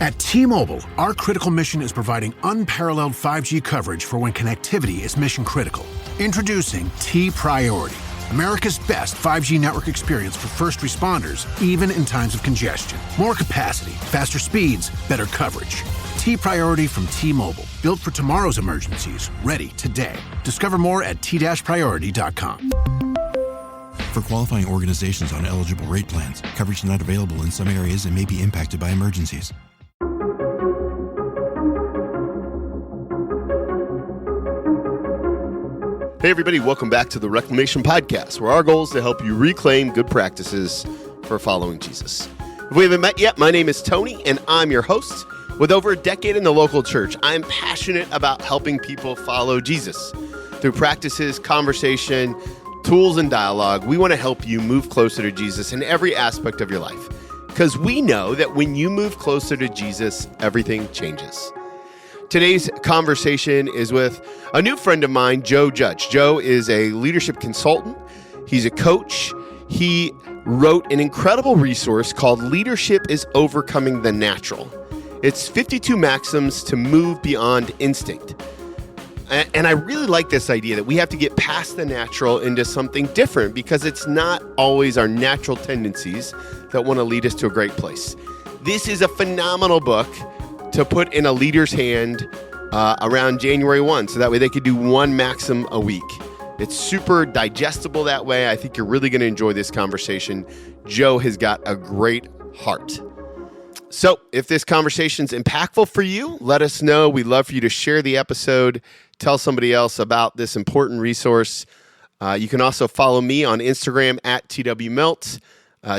At T-Mobile, our critical mission is providing unparalleled 5G coverage for when connectivity is mission critical. Introducing T-Priority, America's best 5G network experience for first responders, even in times of congestion. More capacity, faster speeds, better coverage. T-Priority from T-Mobile, built for tomorrow's emergencies, ready today. Discover more at t-priority.com. For qualifying organizations on eligible rate plans, coverage not available in some areas and may be impacted by emergencies. Hey everybody, welcome back to the Reclamation Podcast, where our goal is to help you reclaim good practices for following Jesus. If we haven't met yet, my name is Tony, and I'm your host. With over a decade in the local church, I'm passionate about helping people follow Jesus. Through practices, conversation, tools, and dialogue, we want to help you move closer to Jesus in every aspect of your life. Because we know that when you move closer to Jesus, everything changes. Today's conversation is with a new friend of mine, Joe Judge. Joe is a leadership consultant. He's a coach. He wrote an incredible resource called Leadership is Overcoming the Natural. It's 52 maxims to move beyond instinct. And I really like this idea that we have to get past the natural into something different, because it's not always our natural tendencies that want to lead us to a great place. This is a phenomenal book to put in a leader's hand around January 1, so that way they could do one maxim a week. It's super digestible that way. I think you're really going to enjoy this conversation. Joe has got a great heart. So if this conversation's impactful for you, let us know. We'd love for you to share the episode, tell somebody else about this important resource. You can also follow me on Instagram at TWMelt.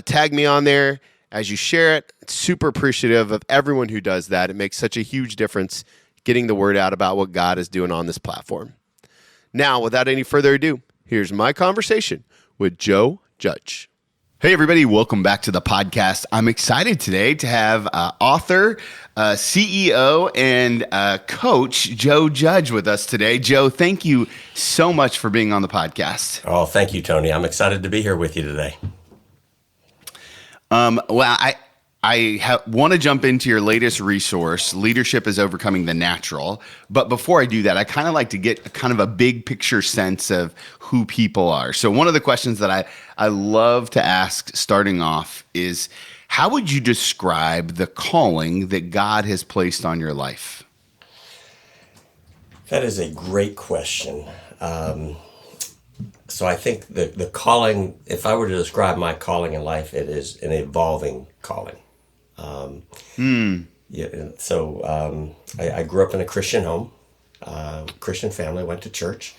Tag me on there as you share it. It's super appreciative of everyone who does that. It makes such a huge difference getting the word out about what God is doing on this platform. Now, without any further ado, here's my conversation with Joe Judge. Hey, everybody. Welcome back to the podcast. I'm excited today to have author, CEO, and coach Joe Judge with us today. Joe, thank you so much for being on the podcast. Oh, thank you, Tony. I'm excited to be here with you today. Well, I want to jump into your latest resource, Leadership is Overcoming the Natural. But before I do that, I kind of like to get kind of a big picture sense of who people are. So one of the questions that I love to ask starting off is, how would you describe the calling that God has placed on your life? That is a great question. So I think the calling, if I were to describe my calling in life, it is an evolving calling. I grew up in a Christian home, Christian family, went to church.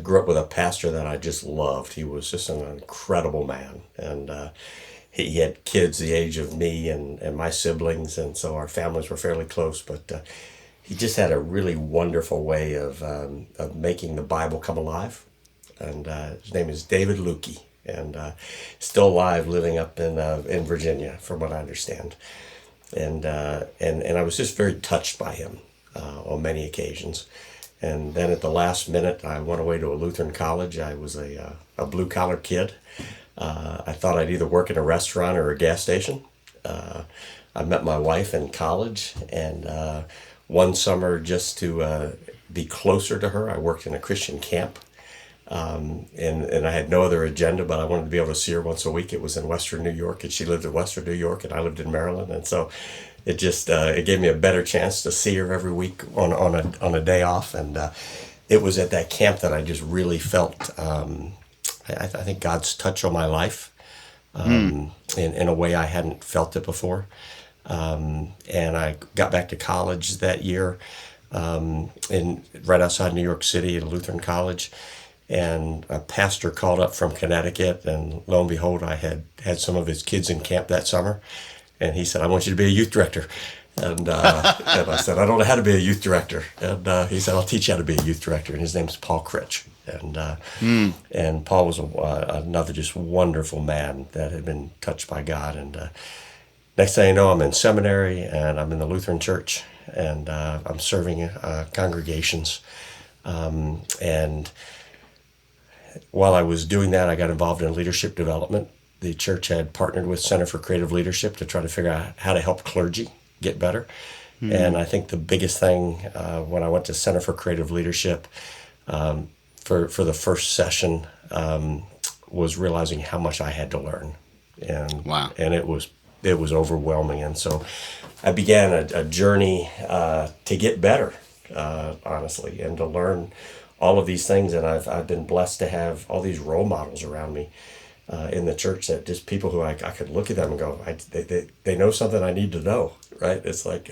Grew up with a pastor that I just loved. He was just an incredible man. And he had kids the age of me and my siblings, and so our families were fairly close. But he just had a really wonderful way of making the Bible come alive. And his name is David Lukey, and still alive, living up in Virginia, from what I understand. And I was just very touched by him on many occasions. And then at the last minute, I went away to a Lutheran college. I was a blue-collar kid. I thought I'd either work in a restaurant or a gas station. I met my wife in college, and one summer, just to be closer to her, I worked in a Christian camp. And I had no other agenda, but I wanted to be able to see her once a week. It was in Western New York, and she lived in Western New York, and I lived in Maryland. And so it just it gave me a better chance to see her every week on a day off. And it was at that camp that I just really felt I think God's touch on my life in a way I hadn't felt it before. And I got back to college that year right outside New York City at a Lutheran college. And a pastor called up from Connecticut, and lo and behold, I had some of his kids in camp that summer. And he said, "I want you to be a youth director." And I said, "I don't know how to be a youth director." And he said, "I'll teach you how to be a youth director." And his name's Paul Critch. And Paul was another just wonderful man that had been touched by God. And next thing you know, I'm in seminary, and I'm in the Lutheran Church, and I'm serving congregations. And while I was doing that, I got involved in leadership development. The church had partnered with Center for Creative Leadership to try to figure out how to help clergy get better. And I think the biggest thing when I went to Center for Creative Leadership for the first session was realizing how much I had to learn, and Wow. and it was overwhelming. And so I began a journey to get better, honestly, and to learn all of these things. And I've been blessed to have all these role models around me in the church, that just people who I could look at them and go, they know something I need to know, right? It's like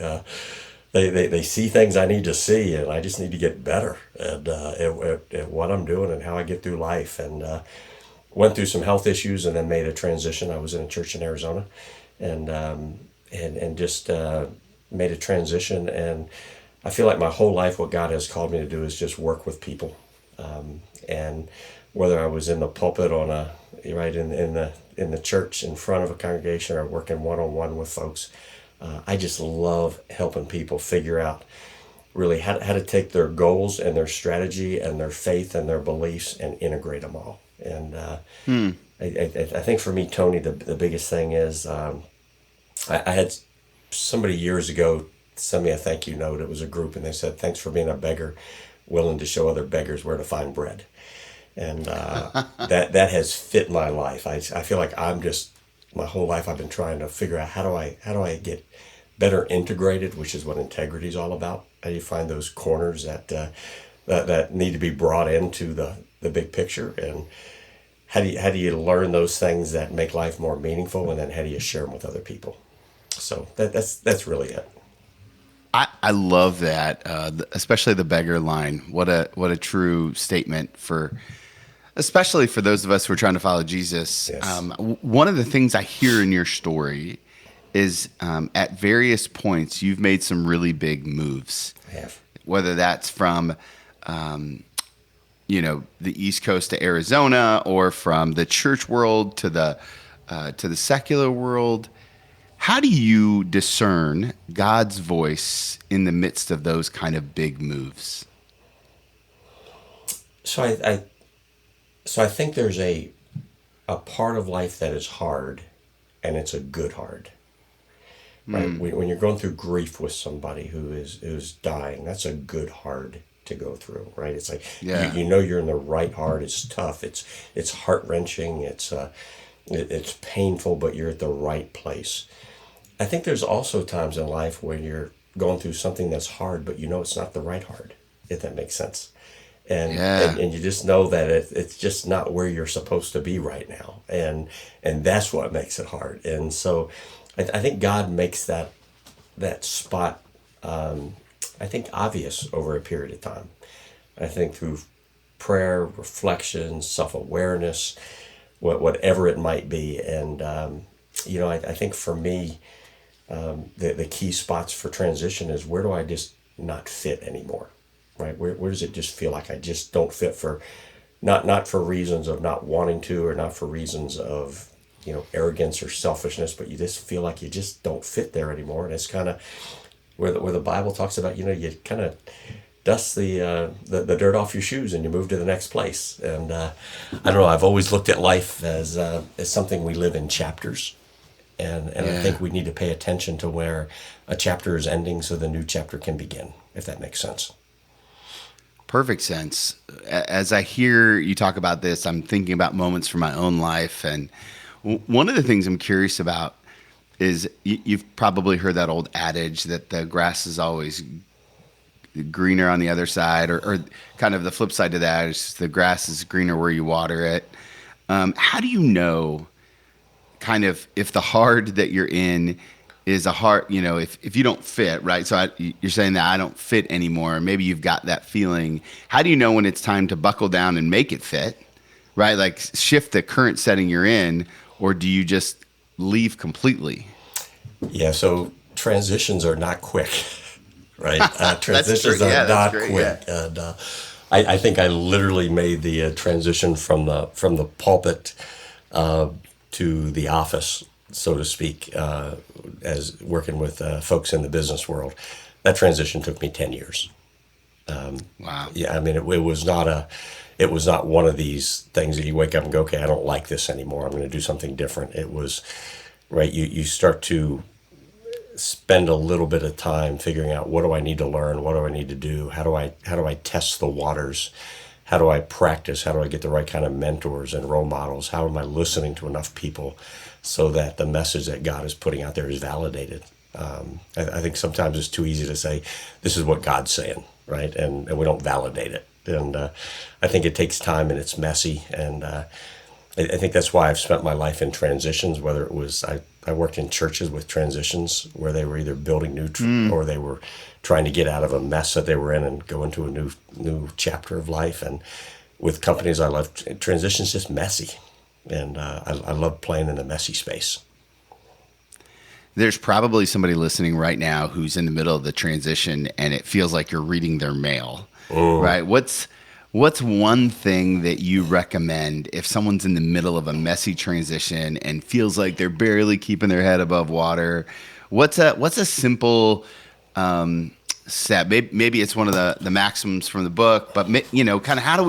they see things I need to see, and I just need to get better at what I'm doing and how I get through life. And went through some health issues, and then made a transition. I was in a church in Arizona, and just made a transition. And I feel like my whole life, what God has called me to do is just work with people. And whether I was in the pulpit in the church in front of a congregation, or working one-on-one with folks, I just love helping people figure out really how to take their goals and their strategy and their faith and their beliefs and integrate them all. And I think for me, Tony, the biggest thing is I had somebody years ago send me a thank you note. It was a group, and they said, "Thanks for being a beggar, willing to show other beggars where to find bread." And that has fit my life. I feel like my whole life I've been trying to figure out how do I get better integrated, which is what integrity is all about. How do you find those corners that need to be brought into the big picture, and how do you learn those things that make life more meaningful, and then how do you share them with other people? So that's really it. I love that, especially the beggar line. What a true statement especially for those of us who are trying to follow Jesus. Yes. One of the things I hear in your story is at various points you've made some really big moves. I have. Whether that's from the East Coast to Arizona, or from the church world to the secular world. How do you discern God's voice in the midst of those kind of big moves? So I think there's a part of life that is hard, and it's a good hard. Right? When you're going through grief with somebody who's dying, that's a good hard to go through, right? It's like you know you're in the right hard. It's tough. It's heart-wrenching. It's painful, but you're at the right place. I think there's also times in life where you're going through something that's hard, but you know it's not the right hard, if that makes sense. And you just know that it's just not where you're supposed to be right now, and that's what makes it hard. And so I think God makes that spot I think obvious over a period of time. I think through prayer, reflection, self-awareness, whatever it might be. And I think for me, the key spots for transition is, where do I just not fit anymore? Right? Where does it just feel like I just don't fit, for not for reasons of not wanting to, or not for reasons of arrogance or selfishness, but you just feel like you just don't fit there anymore. And it's kind of where the Bible talks about, you kind of dust the dirt off your shoes and you move to the next place. And I don't know, I've always looked at life as something we live in chapters. And I think we need to pay attention to where a chapter is ending so the new chapter can begin, if that makes sense. Perfect sense. As I hear you talk about this, I'm thinking about moments from my own life. And one of the things I'm curious about is, you've probably heard that old adage that the grass is always greener on the other side, or kind of the flip side to that is the grass is greener where you water it. How do you know kind of if the hard that you're in is a hard, if you don't fit, right? So you're saying that I don't fit anymore. Maybe you've got that feeling. How do you know when it's time to buckle down and make it fit, right? Like shift the current setting you're in, or do you just leave completely? Yeah, so transitions are not quick, right? Transitions true. are not great, quick. yeah. And I think I literally made the transition from the pulpit to the office, so to speak, as working with folks in the business world. That transition took me 10 years. Wow. Yeah, I mean, it was not one of these things that you wake up and go, okay, I don't like this anymore, I'm going to do something different. It was, right, you start to spend a little bit of time figuring out, what do I need to learn? What do I need to do? How do I test the waters? How do I practice? How do I get the right kind of mentors and role models? How am I listening to enough people so that the message that God is putting out there is validated? I think sometimes it's too easy to say, this is what God's saying, right? And we don't validate it. And I think it takes time, and it's messy. And I think that's why I've spent my life in transitions, whether it was, I worked in churches with transitions where they were either building new or they were trying to get out of a mess that they were in and go into a new chapter of life. And with companies I love, transition's just messy. And I love playing in the messy space. There's probably somebody listening right now who's in the middle of the transition and it feels like you're reading their mail, right? What's one thing that you recommend if someone's in the middle of a messy transition and feels like they're barely keeping their head above water? What's a simple step? Maybe it's one of the maxims from the book, but kind of how do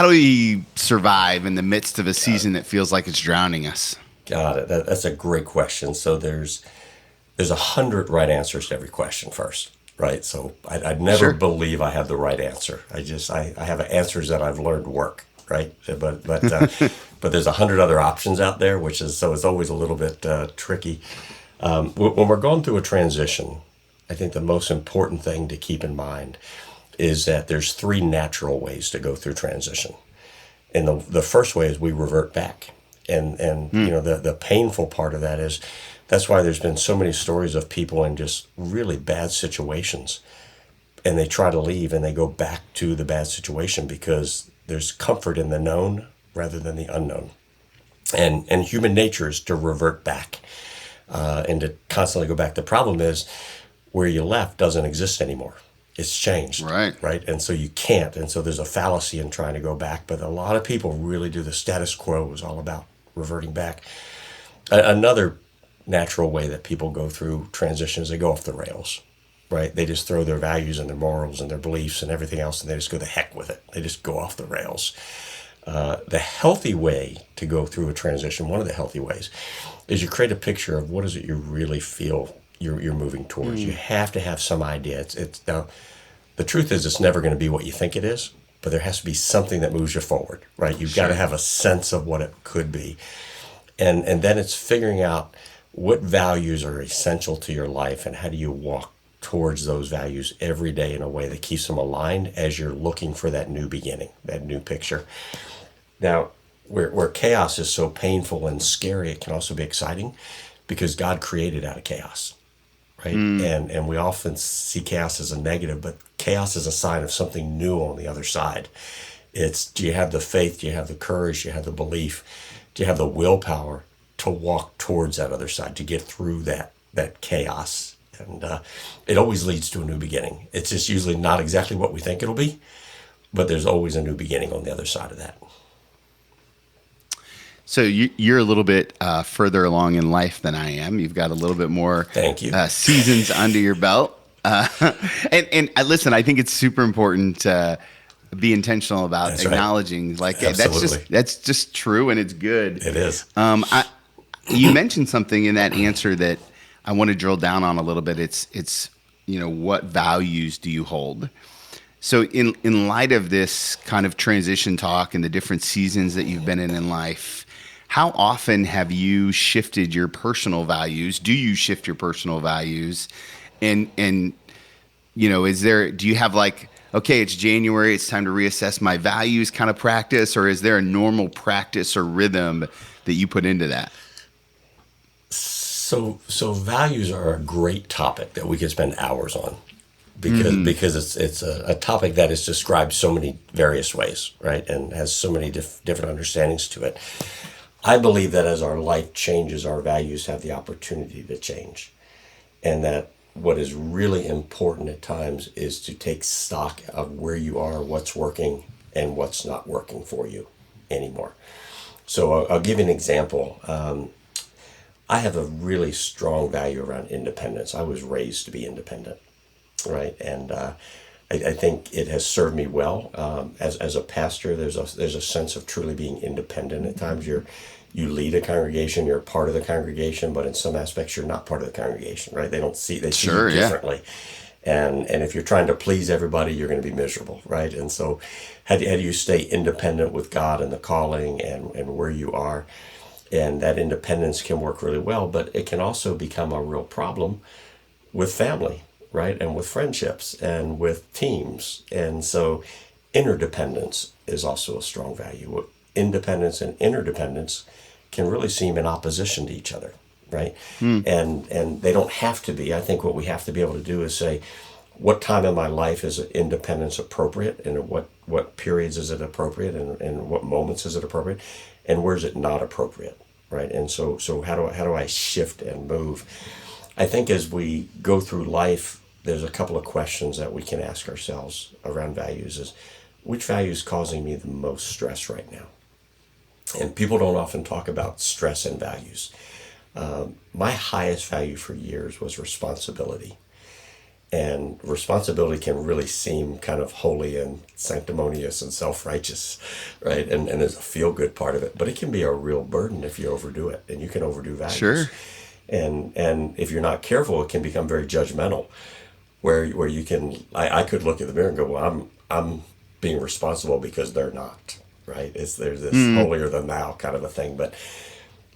we survive in the midst of a season that feels like it's drowning us? Got it. That's a great question. So there's 100 right answers to every question first, right? So I'd never believe I have the right answer. I have answers that I've learned work, right? But there's 100 other options out there, it's always a little bit tricky. When we're going through a transition, I think the most important thing to keep in mind is that there's 3 natural ways to go through transition. And the first way is we revert back. And the painful part of that is that's why there's been so many stories of people in just really bad situations, and they try to leave and they go back to the bad situation because there's comfort in the known rather than the unknown. And human nature is to revert back and to constantly go back. The problem is where you left doesn't exist anymore. It's changed, right? And so you can't. And so there's a fallacy in trying to go back. But a lot of people really do. The status quo is all about reverting back. Another natural way that people go through transitions, they go off the rails, right? They just throw their values and their morals and their beliefs and everything else, and they just go the heck with it. They just go off the rails. The healthy way to go through a transition, one of the healthy ways, is you create a picture of what is it you really feel you're moving towards. You have to have some idea. It's now, the truth is it's never going to be what you think it is, but there has to be something that moves you forward, right? You've got to have a sense of what it could be. And then it's figuring out what values are essential to your life and how do you walk towards those values every day in a way that keeps them aligned as you're looking for that new beginning, that new picture. Now, where chaos is so painful and scary, it can also be exciting because God created out of chaos. Right? And we often see chaos as a negative, but chaos is a sign of something new on the other side. It's, do you have the faith? Do you have the courage? Do you have the belief? Do you have the willpower to walk towards that other side, to get through that chaos? And it always leads to a new beginning. It's just usually not exactly what we think it'll be, but there's always a new beginning on the other side of that. So you're a little bit further along in life than I am. You've got a little bit more seasons under your belt. And listen, I think it's super important to be intentional about acknowledging that's just true, and it's good. It is. You mentioned something in that answer that I want to drill down on a little bit. It's what values do you hold? So in light of this kind of transition talk and the different seasons that you've been in life, how often have you shifted your personal values? Do you shift your personal values? And do you have okay, it's January, it's time to reassess my values kind of practice, or is there a normal practice or rhythm that you put into that? So values are a great topic that we could spend hours on because it's a topic that is described so many various ways, right? And has so many different understandings to it. I believe that as our life changes, our values have the opportunity to change. And that what is really important at times is to take stock of where you are, what's working, and what's not working for you anymore. So I'll give you an example. I have a really strong value around independence. I was raised to be independent, right? And I think it has served me well. As a pastor, there's a sense of truly being independent. At times, you lead a congregation, you're part of the congregation, but in some aspects you're not part of the congregation, right? They see Sure, you yeah. differently. And if you're trying to please everybody, you're going to be miserable, right? And so how do you stay independent with God and the calling and where you are? And that independence can work really well, but it can also become a real problem with family, right? And with friendships and with teams. And so interdependence is also a strong value. Independence and interdependence can really seem in opposition to each other, right? And they don't have to be. I think what we have to be able to do is say, what time in my life is independence appropriate, and what periods is it appropriate, and what moments is it appropriate, and where is it not appropriate, right? And so how do I shift and move? I think as we go through life, there's a couple of questions that we can ask ourselves around values: is which value is causing me the most stress right now? And people don't often talk about stress and values. My highest value for years was responsibility. And responsibility can really seem kind of holy and sanctimonious and self-righteous, right? And there's a feel-good part of it, but it can be a real burden if you overdo it, and you can overdo values. Sure. And if you're not careful, it can become very judgmental, where you can, I could look at the mirror and go, well, I'm being responsible because they're not, right? There's this holier than thou kind of a thing, but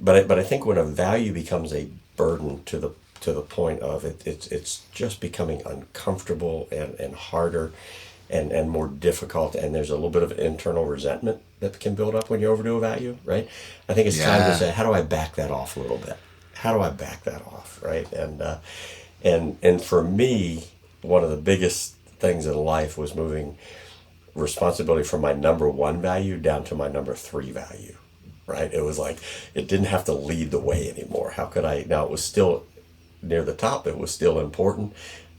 I think when a value becomes a burden to the point of it's just becoming uncomfortable and harder and more difficult, and there's a little bit of internal resentment that can build up when you overdo a value, right? I think it's time to say, how do I back that off a little bit? How do I back that off, right? And for me, one of the biggest things in life was moving responsibility from my number one value down to my number three value, right? It was like, it didn't have to lead the way anymore. How could I? Now, it was still near the top. It was still important.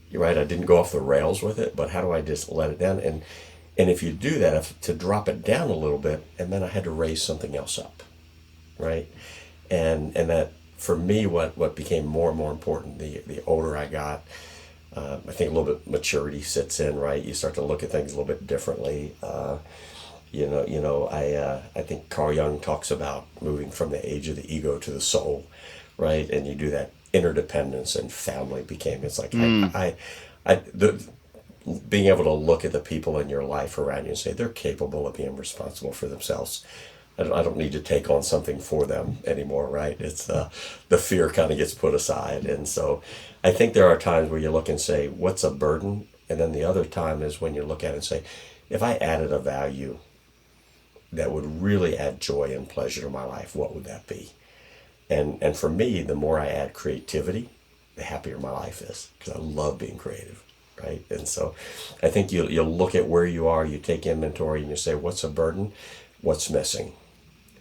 You're right. I didn't go off the rails with it, but how do I just let it down? And if you do that, to drop it down a little bit, and then I had to raise something else up, right? And that, for me, what became more and more important the older I got, I think a little bit maturity sits in, right? You start to look at things a little bit differently. I think Carl Jung talks about moving from the age of the ego to the soul, right? And you do that. Interdependence and family became, it's like, being able to look at the people in your life around you and say, they're capable of being responsible for themselves. I don't need to take on something for them anymore, right? It's the fear kind of gets put aside. And so I think there are times where you look and say, what's a burden? And then the other time is when you look at it and say, if I added a value that would really add joy and pleasure to my life, what would that be? And for me, the more I add creativity, the happier my life is, because I love being creative, right? And so I think you'll look at where you are, you take inventory, and you say, what's a burden? What's missing?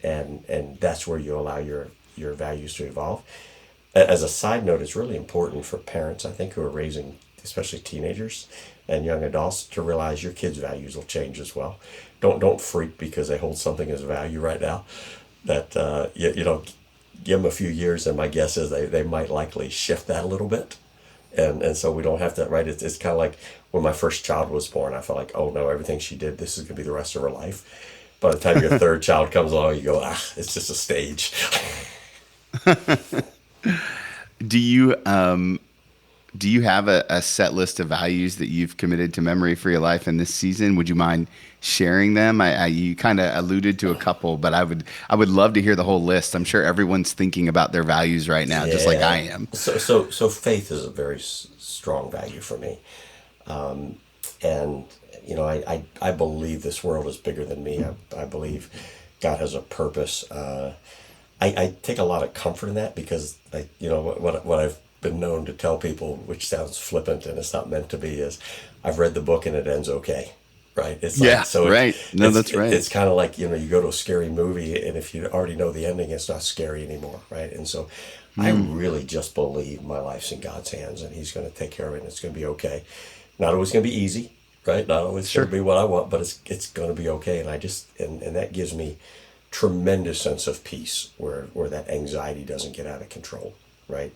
And that's where you allow your values to evolve. As a side note, it's really important for parents, I think, who are raising especially teenagers and young adults, to realize your kids' values will change as well. Don't freak because they hold something as a value right now. That you know, give them a few years, and my guess is they might likely shift that a little bit. And so we don't have to, right? It's kind of like when my first child was born, I felt like, oh no, everything she did, this is going to be the rest of her life. By the time your third child comes along, you go, it's just a stage. Do you have a set list of values that you've committed to memory for your life in this season? Would you mind sharing them? You kind of alluded to a couple, but I would love to hear the whole list. I'm sure everyone's thinking about their values right now, just like I am. So faith is a very strong value for me, and you know, I believe this world is bigger than me. I believe God has a purpose. I take a lot of comfort in that, because what I've been known to tell people, which sounds flippant and it's not meant to be, is I've read the book and it ends okay, right? It's right. No, that's right. It's kind of like, you go to a scary movie, and if you already know the ending, it's not scary anymore, right? And so I really just believe my life's in God's hands, and He's going to take care of it, and it's going to be okay. Not always going to be easy, right? Not always going to be what I want, but it's going to be okay. And and that gives me tremendous sense of peace, where that anxiety doesn't get out of control, right?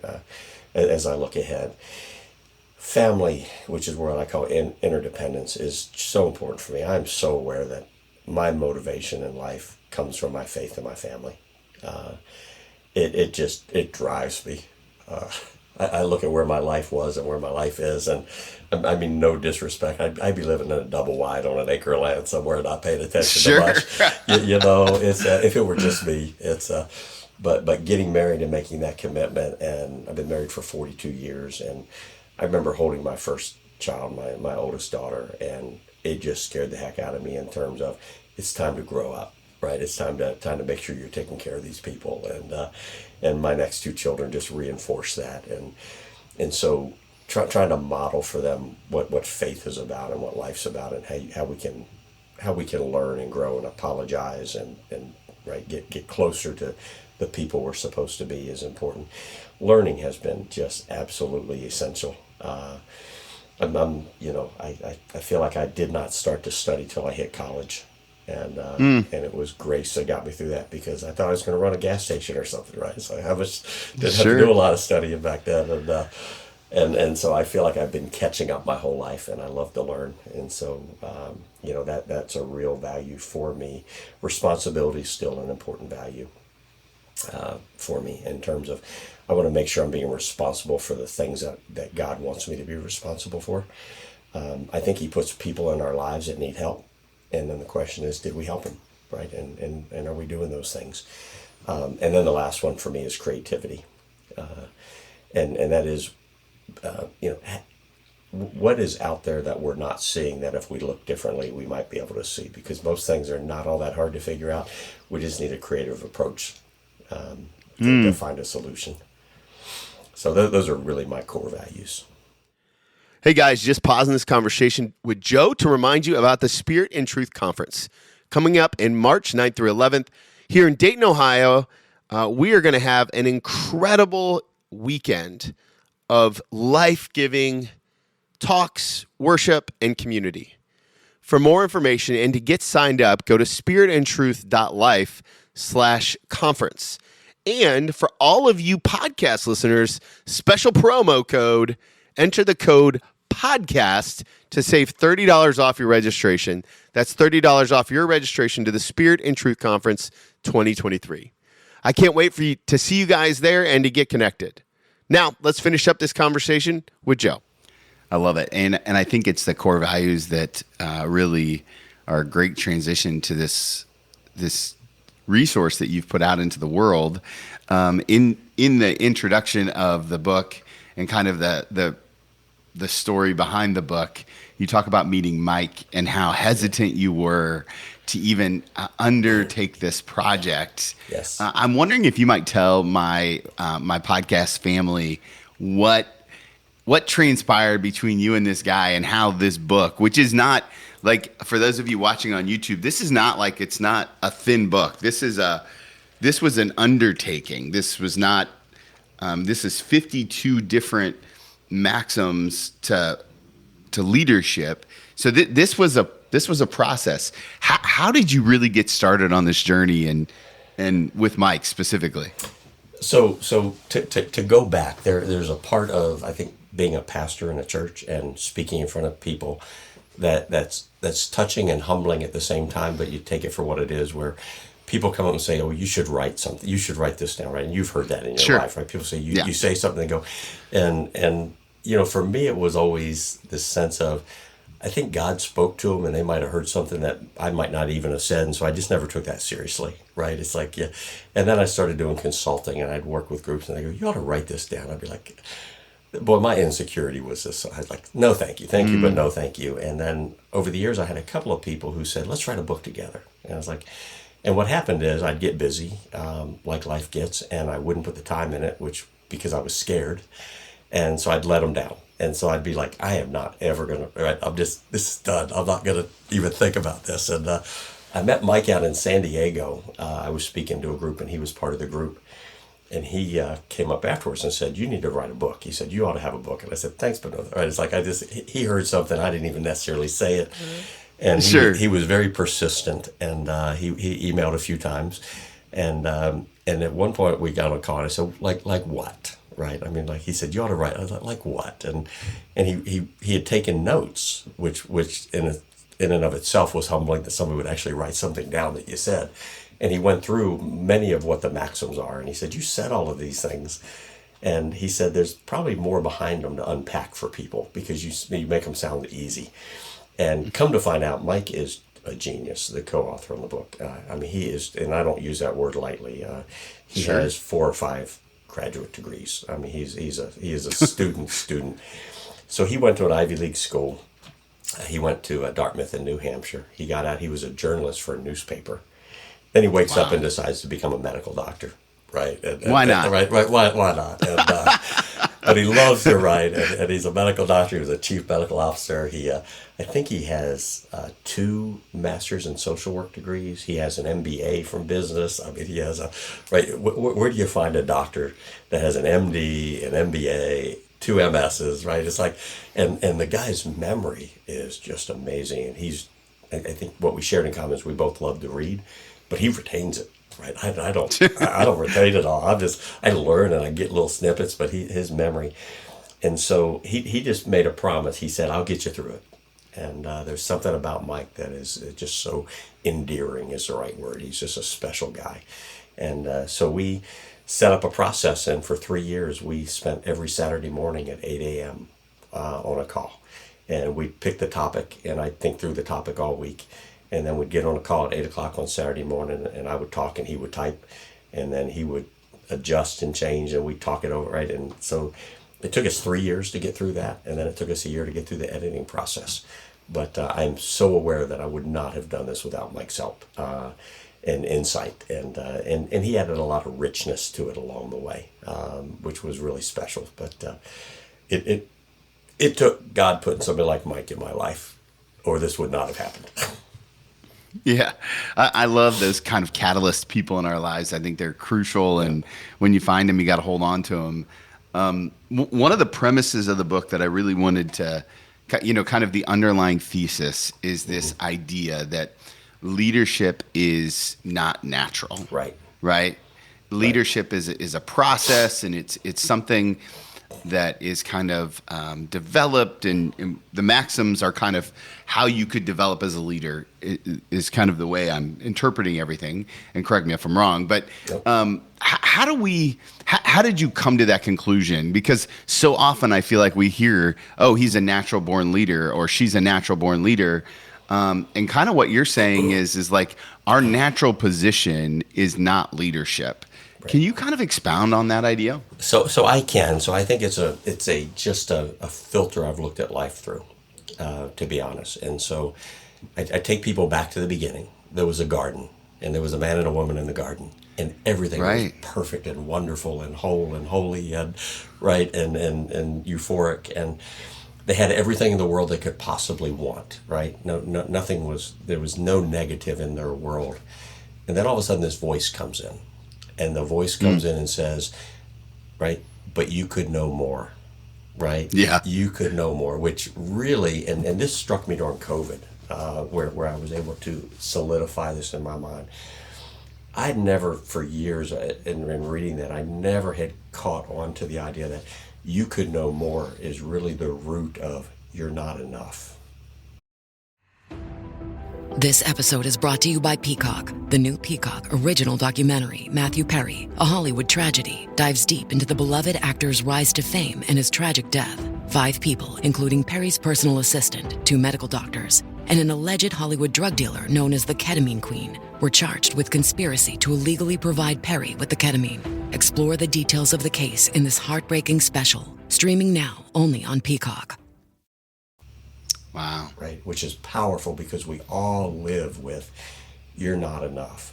As I look ahead. Family, which is what I call interdependence, is so important for me. I'm so aware that my motivation in life comes from my faith and my family. It drives me. I look at where my life was and where my life is, and I mean, no disrespect, I'd be living in a double wide on an acre of land somewhere, not paying attention to much. You know, it's if it were just me, it's but getting married and making that commitment, and I've been married for 42 years, and I remember holding my first child, my oldest daughter, and it just scared the heck out of me in terms of it's time to grow up. Right, it's time to make sure you're taking care of these people, and my next two children just reinforce that, and so trying to model for them what faith is about and what life's about, and how we can learn and grow and apologize and right get closer to the people we're supposed to be is important. Learning has been just absolutely essential. I'm I feel like I did not start to study till I hit college. And it was grace that got me through that, because I thought I was going to run a gas station or something, right? So I didn't have to do a lot of studying back then, and so I feel like I've been catching up my whole life, and I love to learn, and so that's a real value for me. Responsibility is still an important value for me in terms of I want to make sure I'm being responsible for the things that God wants me to be responsible for. I think He puts people in our lives that need help. And then the question is, did we help him, right? And are we doing those things? And then the last one for me is creativity. And that is, what is out there that we're not seeing that if we look differently, we might be able to see? Because most things are not all that hard to figure out. We just need a creative approach to find a solution. So those are really my core values. Hey guys, just pausing this conversation with Joe to remind you about the Spirit and Truth Conference coming up in March 9th through 11th here in Dayton, Ohio. We are going to have an incredible weekend of life-giving talks, worship, and community. For more information and to get signed up, go to spiritandtruth.life/conference. And for all of you podcast listeners, special promo code, enter the code podcast to save $30 off your registration. That's $30 off your registration to the Spirit and Truth Conference 2023. I can't wait for you to see you guys there and to get connected. Now, let's finish up this conversation with Joe. I love it. And I think it's the core values that really are a great transition to this resource that you've put out into the world. In the introduction of the book and kind of the story behind the book, you talk about meeting Mike and how hesitant you were to even undertake this project. Yes. I'm wondering if you might tell my podcast family what transpired between you and this guy, and how this book, which is not like, for those of you watching on YouTube, this is not like, it's not a thin book. This was an undertaking. This was not. This is 52 different maxims to leadership. So this was a process. How did you really get started on this journey, and with Mike specifically? So to go back, there's a part of, I think, being a pastor in a church and speaking in front of people that's touching and humbling at the same time, but you take it for what it is, where people come up and say, "Oh, you should write something. You should write this down," right? And you've heard that in your life, right? People say you say something and go, and for me, it was always this sense of, I think God spoke to them, and they might have heard something that I might not even have said, and so I just never took that seriously, right? It's like, yeah. And then I started doing consulting, and I'd work with groups, and they go, "You ought to write this down." I'd be like, boy, my insecurity was this. So I was like, "No, thank you, but no, thank you." And then over the years, I had a couple of people who said, "Let's write a book together." And I was like, and what happened is I'd get busy, like life gets, and I wouldn't put the time in it, because I was scared. And so I'd let them down. And so I'd be like, I am not ever going to, right? This is done. I'm not going to even think about this. And I met Mike out in San Diego. I was speaking to a group, and he was part of the group. And he came up afterwards and said, "You need to write a book." He said, "You ought to have a book." And I said, "Thanks, but no." Right? It's like, he heard something. I didn't even necessarily say it. Mm-hmm. And he was very persistent, and he emailed a few times. And at one point we got on a call, and I said, like what? Right? I mean, like, he said, "You ought to write." I was like what? And he had taken notes, which in and of itself was humbling, that somebody would actually write something down that you said. And he went through many of what the maxims are. And he said, you said all of these things. And he said, there's probably more behind them to unpack for people because you make them sound easy. And come to find out, Mike is a genius, the co-author on the book. I mean, he is, and I don't use that word lightly. He Sure. has 4 or 5 graduate degrees. I mean, he is a student. So he went to an Ivy League school. He went to Dartmouth in New Hampshire. He got out. He was a journalist for a newspaper. Then he wakes up and decides to become a medical doctor. Right? Why not? Right. Why not? And, but he loves to write, and he's a medical doctor. He was a chief medical officer. I think he has 2 masters in social work degrees. He has an MBA from business. I mean, he has right. Where do you find a doctor that has an MD, an MBA, 2 MSs? Right? It's like, and the guy's memory is just amazing. And I think what we shared in common is we both love to read, but he retains it. Right, I don't retain it all. I learn and I get little snippets, but his memory, and so he just made a promise. He said, "I'll get you through it." And there's something about Mike that is just so endearing is the right word. He's just a special guy, and so we set up a process, and for 3 years we spent every Saturday morning at 8 a.m. On a call, and we'd pick the topic, and I'd think through the topic all week. And then we'd get on a call at 8 o'clock on Saturday morning, and I would talk and he would type, and then he would adjust and change, and we'd talk it over, right? And so it took us 3 years to get through that, and then it took us a year to get through the editing process. But I'm so aware that I would not have done this without Mike's help and insight, and he added a lot of richness to it along the way, which was really special. But it took God putting somebody like Mike in my life, or this would not have happened. Yeah, I love those kind of catalyst people in our lives. I think they're crucial, and when you find them, you got to hold on to them. One of the premises of the book that I really wanted to, kind of the underlying thesis is this idea that leadership is not natural. Right. Leadership is a process, and it's something that is kind of developed, and the maxims are kind of how you could develop as a leader is kind of the way I'm interpreting everything, and correct me if I'm wrong, but how did you come to that conclusion? Because so often I feel like we hear, oh, he's a natural born leader, or she's a natural born leader, and kind of what you're saying is like our natural position is not leadership. Can you kind of expound on that idea? So I can. So I think it's just a filter I've looked at life through, to be honest. And so I take people back to the beginning. There was a garden, and there was a man and a woman in the garden, and everything was perfect and wonderful and whole and holy and right and euphoric, and they had everything in the world they could possibly want. Right? No, nothing was. There was no negative in their world, and then all of a sudden this voice comes in. And the voice comes in and says, right, but you could know more, right? Yeah. You could know more, which really, and this struck me during COVID, where I was able to solidify this in my mind. I'd never, for years, in reading that, I never had caught on to the idea that you could know more is really the root of you're not enough. This episode is brought to you by Peacock. The new Peacock original documentary, Matthew Perry, A Hollywood Tragedy, dives deep into the beloved actor's rise to fame and his tragic death. 5 people, including Perry's personal assistant, 2 medical doctors, and an alleged Hollywood drug dealer known as the Ketamine Queen, were charged with conspiracy to illegally provide Perry with the ketamine. Explore the details of the case in this heartbreaking special, streaming now only on Peacock. Wow. Right, which is powerful because we all live with you're not enough.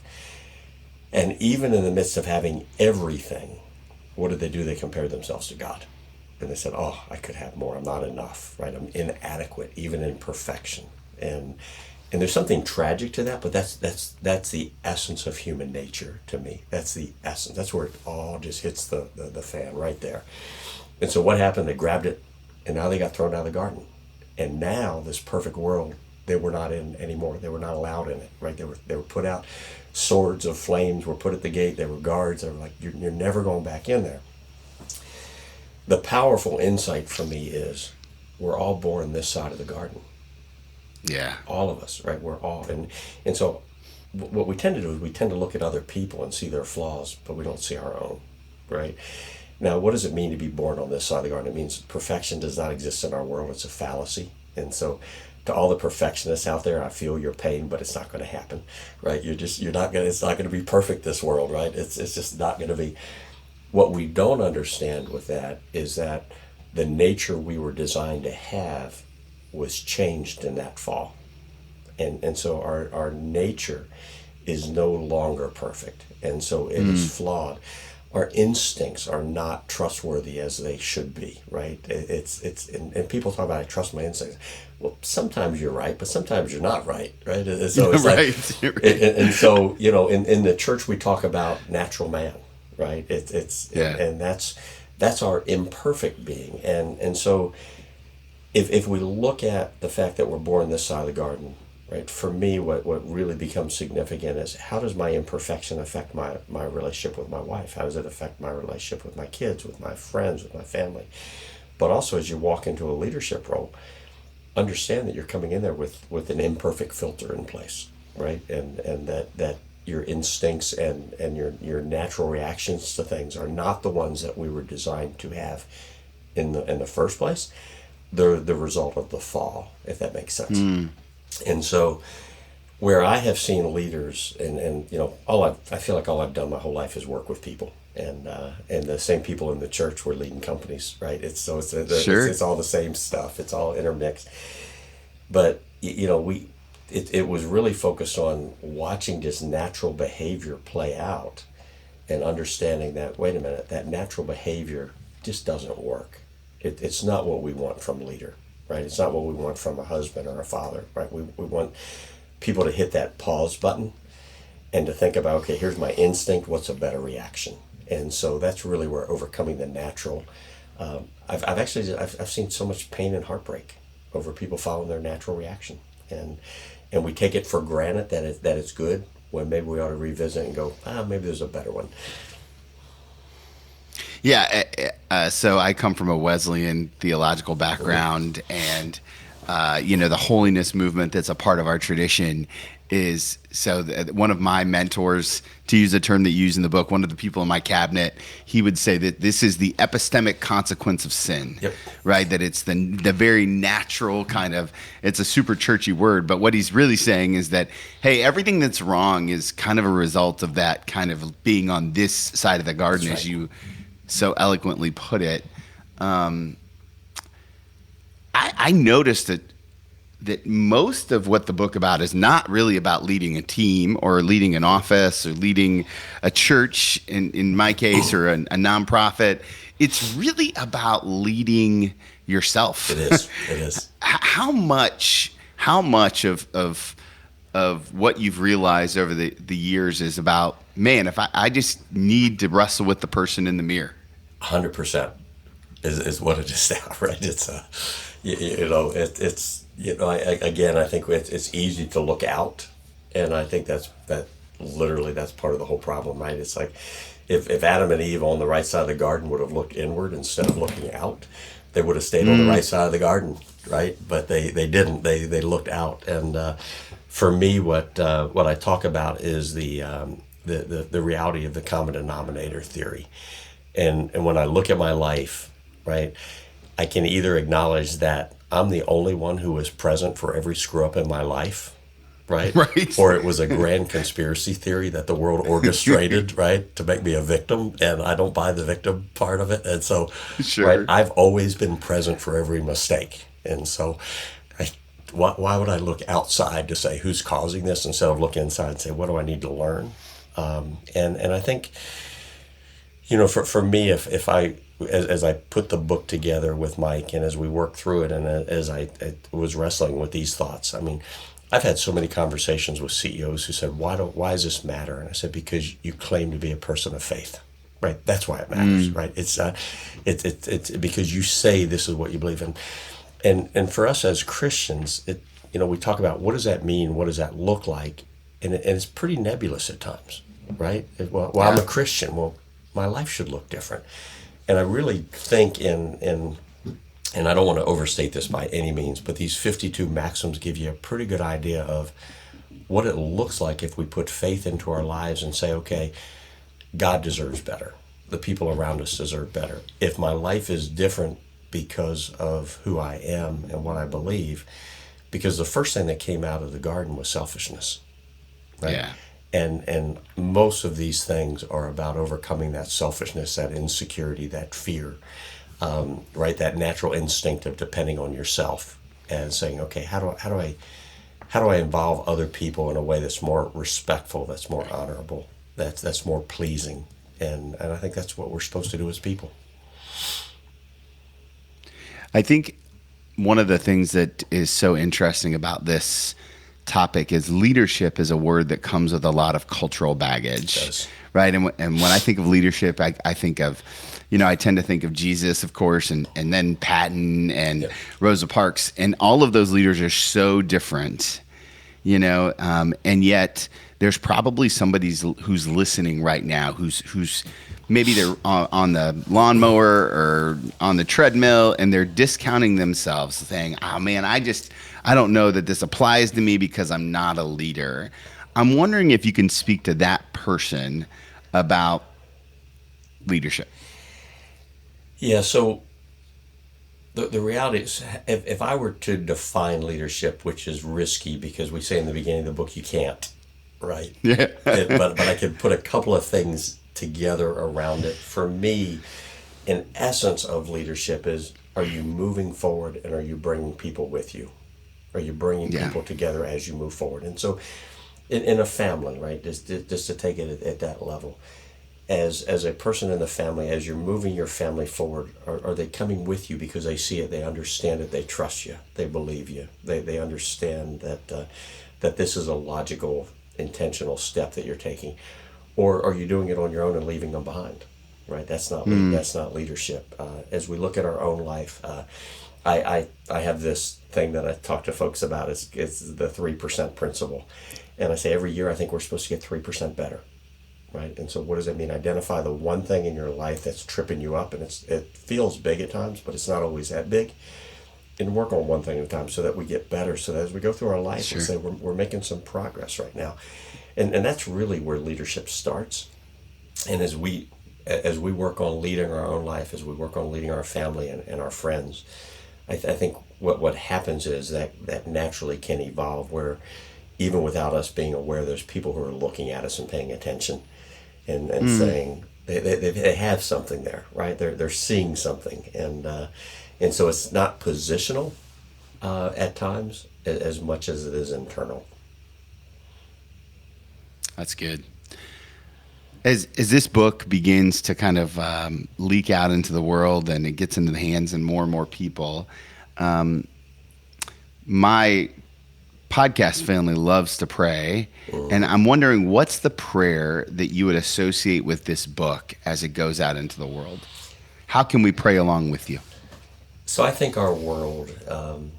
And even in the midst of having everything, what did they do? They compared themselves to God. And they said, oh, I could have more. I'm not enough, right? I'm inadequate, even in perfection. And there's something tragic to that, but that's the essence of human nature to me. That's the essence. That's where it all just hits the fan right there. And so what happened? They grabbed it, and now they got thrown out of the garden. And now this perfect world they were not in anymore. They were not allowed in it, right? They were put out. Swords of flames were put at the gate. There were guards. They were like, you're never going back in there. The powerful insight for me is we're all born this side of the garden. Yeah. All of us, right? We're all. And so what we tend to do is we tend to look at other people and see their flaws, but we don't see our own, right? Now, what does it mean to be born on this side of the garden? It means perfection does not exist in our world. It's a fallacy. And so to all the perfectionists out there, I feel your pain, but it's not going to happen, right? It's not going to be perfect, this world, right? It's just not going to be. What we don't understand with that is that the nature we were designed to have was changed in that fall. And so our nature is no longer perfect. And so it is flawed. Our instincts are not trustworthy as they should be, right? And people talk about, I trust my instincts. Well, sometimes you're right, but sometimes you're not right, right? And so it's Right. and so, in the church we talk about natural man, right? Yeah. And that's our imperfect being. And so if we look at the fact that we're born this side of the garden, right? For me, what really becomes significant is, how does my imperfection affect my relationship with my wife? How does it affect my relationship with my kids, with my friends, with my family? But also, as you walk into a leadership role, understand that you're coming in there with an imperfect filter in place, right? And that your instincts and your natural reactions to things are not the ones that we were designed to have in the first place. They're the result of the fall, if that makes sense. And so, where I have seen leaders, and I feel like all I've done my whole life is work with people, and the same people in the church were leading companies, right? It's all the same stuff. It's all intermixed. But it was really focused on watching just natural behavior play out, and understanding that, wait a minute, that natural behavior just doesn't work. It's not what we want from a leader. Right? It's not what we want from a husband or a father, right? We want people to hit that pause button and to think about, okay, here's my instinct, what's a better reaction? And so that's really where overcoming the natural. I've seen so much pain and heartbreak over people following their natural reaction, and we take it for granted that it's good, when maybe we ought to revisit and go, maybe there's a better one. Yeah, so I come from a Wesleyan theological background, and the holiness movement that's a part of our tradition is, one of my mentors, to use a term that you use in the book, one of the people in my cabinet, he would say that this is the epistemic consequence of sin, right? That it's the very natural kind of, it's a super churchy word, but what he's really saying is that, hey, everything that's wrong is kind of a result of that kind of being on this side of the garden, as you so eloquently put it. I noticed that most of what the book about is not really about leading a team or leading an office or leading a church, in my case, or a nonprofit. It's really about leading yourself. It is. How much of what you've realized over the years is about, man, if I just need to wrestle with the person in the mirror? 100% is what it is now, right? It's I think it's easy to look out, and I think that's part of the whole problem, right? It's like if Adam and Eve on the right side of the garden would have looked inward instead of looking out, they would have stayed on the right side of the garden, right? But they didn't. They looked out, and for me, what I talk about is the reality of the common denominator theory. And when I look at my life, right, I can either acknowledge that I'm the only one who was present for every screw up in my life, right? Right. Or it was a grand conspiracy theory that the world orchestrated, right, to make me a victim, and I don't buy the victim part of it. And so, right, I've always been present for every mistake. And so, why would I look outside to say who's causing this instead of look inside and say, what do I need to learn? And I think, for me, if I, as I put the book together with Mike, and as we worked through it, and as I was wrestling with these thoughts, I mean, I've had so many conversations with CEOs who said, why does this matter? And I said, because you claim to be a person of faith, right? That's why it matters, right? It's because you say this is what you believe in. And for us as Christians, we talk about, what does that mean? What does that look like? And it's pretty nebulous at times, right? I'm a Christian. Well, my life should look different. And I really think and I don't want to overstate this by any means, but these 52 maxims give you a pretty good idea of what it looks like if we put faith into our lives and say, okay, God deserves better. The people around us deserve better. If my life is different because of who I am and what I believe, because the first thing that came out of the garden was selfishness, right? Yeah. And most of these things are about overcoming that selfishness, that insecurity, that fear, right? That natural instinct of depending on yourself and saying, okay, how do I involve other people in a way that's more respectful, that's more honorable, that's more pleasing, and I think that's what we're supposed to do as people. I think one of the things that is so interesting about this topic is leadership is a word that comes with a lot of cultural baggage, It does. right? And when I think of leadership, I think of, I tend to think of Jesus, of course, and then Patton and Rosa Parks, and all of those leaders are so different, and yet there's probably somebody who's listening right now who's maybe they're on the lawnmower or on the treadmill, and they're discounting themselves, saying, oh man, I don't know that this applies to me because I'm not a leader. I'm wondering if you can speak to that person about leadership. Yeah, so the reality is, if I were to define leadership, which is risky because we say in the beginning of the book you can't, right? Yeah. but I could put a couple of things together around it. For me, an essence of leadership is, are you moving forward and are you bringing people with you? Are you bringing people together as you move forward? And so in a family, right, just to take it at that level, as a person in the family, as you're moving your family forward, are they coming with you because they see it, they understand it, they trust you, they believe you, they understand that this is a logical, intentional step that you're taking? Or are you doing it on your own and leaving them behind? Right? That's not leadership. As we look at our own life, I have this thing that I talk to folks about. It's the 3% principle, and I say every year I think we're supposed to get 3% better. Right? And so what does it mean? Identify the one thing in your life that's tripping you up, and it feels big at times, but it's not always that big. And work on one thing at a time so that we get better. So that as we go through our life, we say we're making some progress right now. And that's really where leadership starts. And as we work on leading our own life, as we work on leading our family and our friends, I think what happens is that naturally can evolve, where even without us being aware, there's people who are looking at us and paying attention and saying they have something there, right? They're seeing something, and so it's not positional at times as much as it is internal. That's good. As this book begins to kind of leak out into the world and it gets into the hands of more and more people, my podcast family loves to pray, and I'm wondering, what's the prayer that you would associate with this book as it goes out into the world? How can we pray along with you? So I think our world, I'm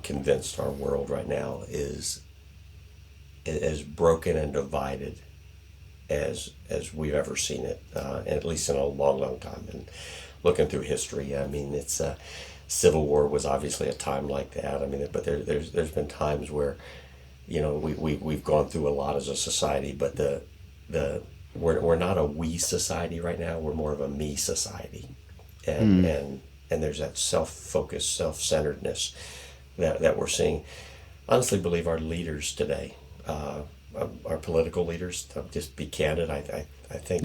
convinced our world right now is as broken and divided as we've ever seen it, at least in a long time. And looking through history, I mean, it's Civil War was obviously a time like that. I mean, but there's been times where, we've gone through a lot as a society, but we're not a we society right now. We're more of a me society, and there's that self-focused, self-centeredness that we're seeing. Honestly, believe our leaders today, our political leaders, to just be candid, I think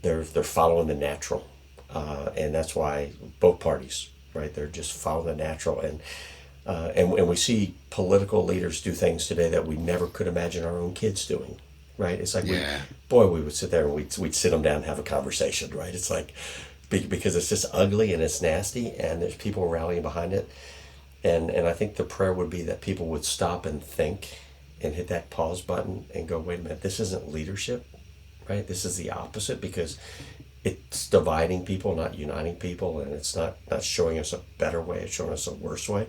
they're following the natural, and that's why both parties, right? They're just following the natural, and we see political leaders do things today that we never could imagine our own kids doing, right? It's like we would sit there and we'd sit them down and have a conversation, right? It's like, because it's just ugly and it's nasty, and there's people rallying behind it, and I think the prayer would be that people would stop and think and hit that pause button and go, wait a minute, this isn't leadership, right? This is the opposite, because it's dividing people, not uniting people, and it's not showing us a better way, it's showing us a worse way.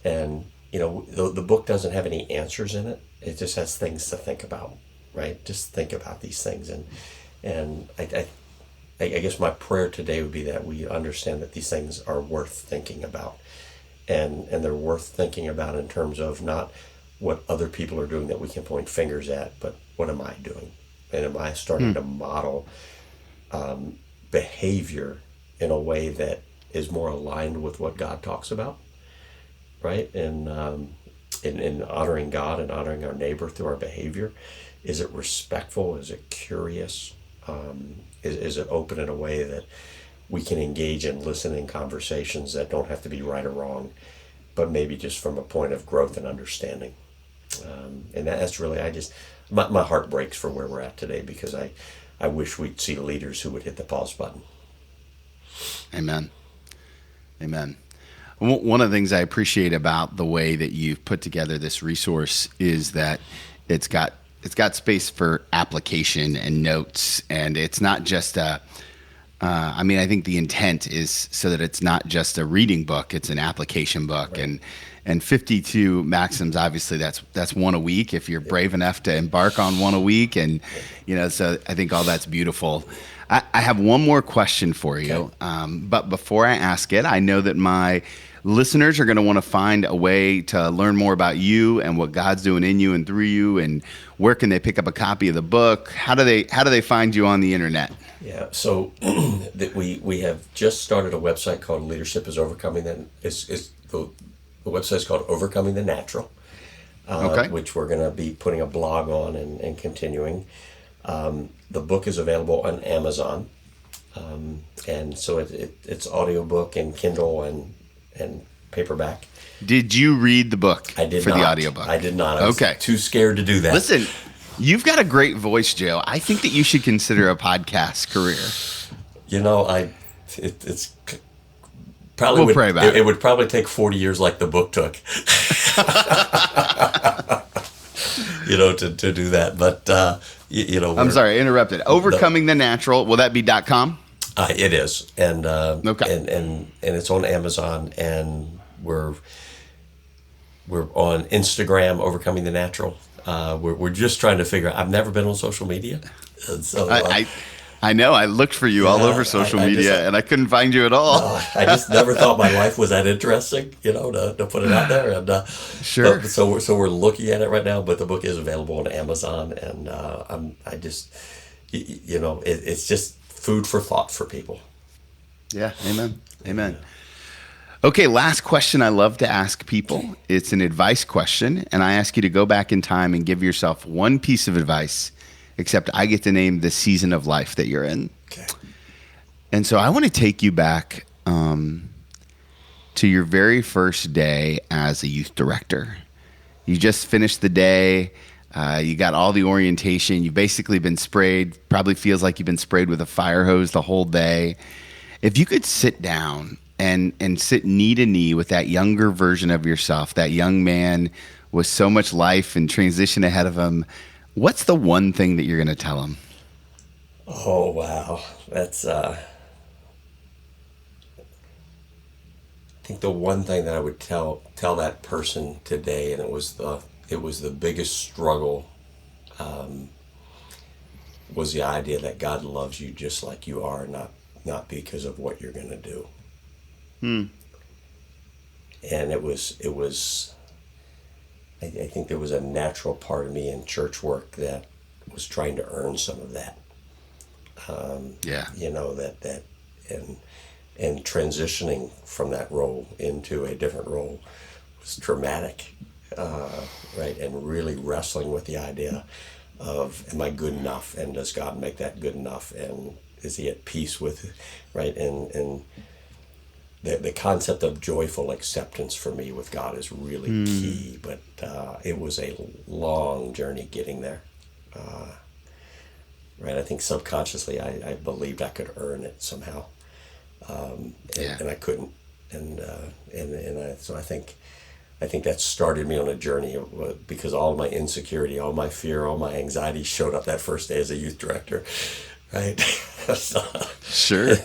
And the book doesn't have any answers in it. It just has things to think about, right? Just think about these things, and I guess my prayer today would be that we understand that these things are worth thinking about, and they're worth thinking about in terms of not what other people are doing that we can point fingers at, but what am I doing? And am I starting to model behavior in a way that is more aligned with what God talks about, right? And in honoring God and honoring our neighbor through our behavior. Is it respectful? Is it curious? Is it open in a way that we can engage and listen in conversations that don't have to be right or wrong, but maybe just from a point of growth and understanding? And that's really, my heart breaks for where we're at today, because I wish we'd see leaders who would hit the pause button. Amen. Amen. One of the things I appreciate about the way that you've put together this resource is that it's got space for application and notes, and it's not just I think the intent is so that it's not just a reading book, it's an application book. Right. And 52 maxims, obviously that's one a week if you're brave enough to embark on one a week. And, so I think all that's beautiful. I have one more question for you. Okay. But before I ask it, I know that my listeners are going to want to find a way to learn more about you and what God's doing in you and through you, and where can they pick up a copy of the book? How do they find you on the internet? Yeah, so we have just started a website called Leadership is Overcoming the website is called Overcoming the Natural, which we're going to be putting a blog on and continuing. The book is available on Amazon, and so it's audiobook and Kindle and paperback. Did you read the book? I did for not. The audiobook? I did not. I was too scared to do that. Listen, you've got a great voice, Joe. I think that you should consider a podcast career. It's probably pray about it. It would probably take 40 years like the book took. To do that. But I'm sorry, I interrupted. Overcoming the Natural. Will that be .com? It is, and okay. and it's on Amazon, and we're on Instagram, Overcoming the Natural. We're just trying to figure out. I've never been on social media, and so I know. I looked for you all over social media, and I couldn't find you at all. I just never thought my life was that interesting, to put it out there. And sure. So we're looking at it right now, but the book is available on Amazon, and it's just food for thought for people. Yeah. Amen. Amen. Okay, last question I love to ask people. It's an advice question, and I ask you to go back in time and give yourself one piece of advice, except I get to name the season of life that you're in. Okay. And so I want to take you back to your very first day as a youth director. You just finished the day. You got all the orientation. You've basically been sprayed. Probably feels like you've been sprayed with a fire hose the whole day. If you could sit down and sit knee to knee with that younger version of yourself, that young man with so much life and transition ahead of him, what's the one thing that you're going to tell him? Oh, wow. That's, I think the one thing that I would tell that person today, and it was the biggest struggle, was the idea that God loves you just like you are, not because of what you're going to do. And it was I think there was a natural part of me in church work that was trying to earn some of that. That and transitioning from that role into a different role was traumatic, right? And really wrestling with the idea of, am I good enough? And does God make that good enough? And is he at peace with it, right? And the concept of joyful acceptance for me with God is really key, but it was a long journey getting there. Right, I think subconsciously I believed I could earn it somehow, and I couldn't, so I think that started me on a journey because all my insecurity, all my fear, all my anxiety showed up that first day as a youth director. Right. Sure.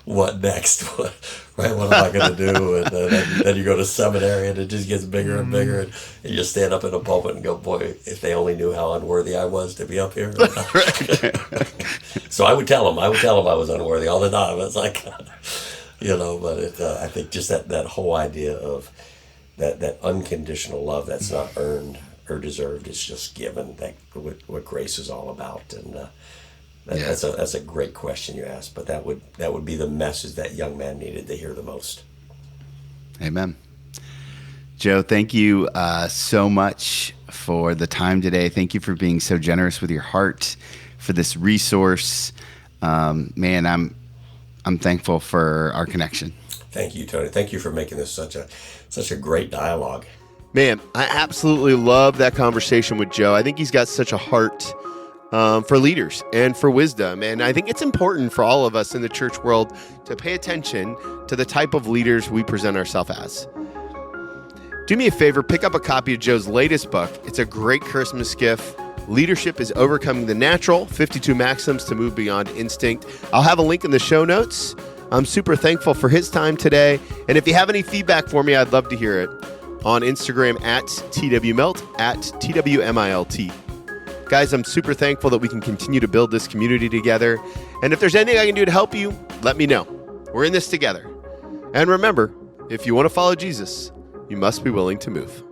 What next? Right. What am I going to do? And then you go to seminary, and it just gets bigger and bigger, and you just stand up in a pulpit and go, "Boy, if they only knew how unworthy I was to be up here." So I would tell them I was unworthy all the time. It's like, but I think just that whole idea of that unconditional love that's not earned or deserved. It's just given. That what grace is all about. And that's a great question you asked. But that would be the message that young man needed to hear the most. Amen. Joe, thank you so much for the time today. Thank you for being so generous with your heart for this resource. Man, I'm thankful for our connection. Thank you, Tony. Thank you for making this such a great dialogue. Man, I absolutely love that conversation with Joe. I think he's got such a heart for leaders and for wisdom. And I think it's important for all of us in the church world to pay attention to the type of leaders we present ourselves as. Do me a favor, pick up a copy of Joe's latest book. It's a great Christmas gift. Leadership is Overcoming the Natural, 52 Maxims to Move Beyond Instinct. I'll have a link in the show notes. I'm super thankful for his time today. And if you have any feedback for me, I'd love to hear it on Instagram at TWMilt, at TWMILT. Guys, I'm super thankful that we can continue to build this community together. And if there's anything I can do to help you, let me know. We're in this together. And remember, if you want to follow Jesus, you must be willing to move.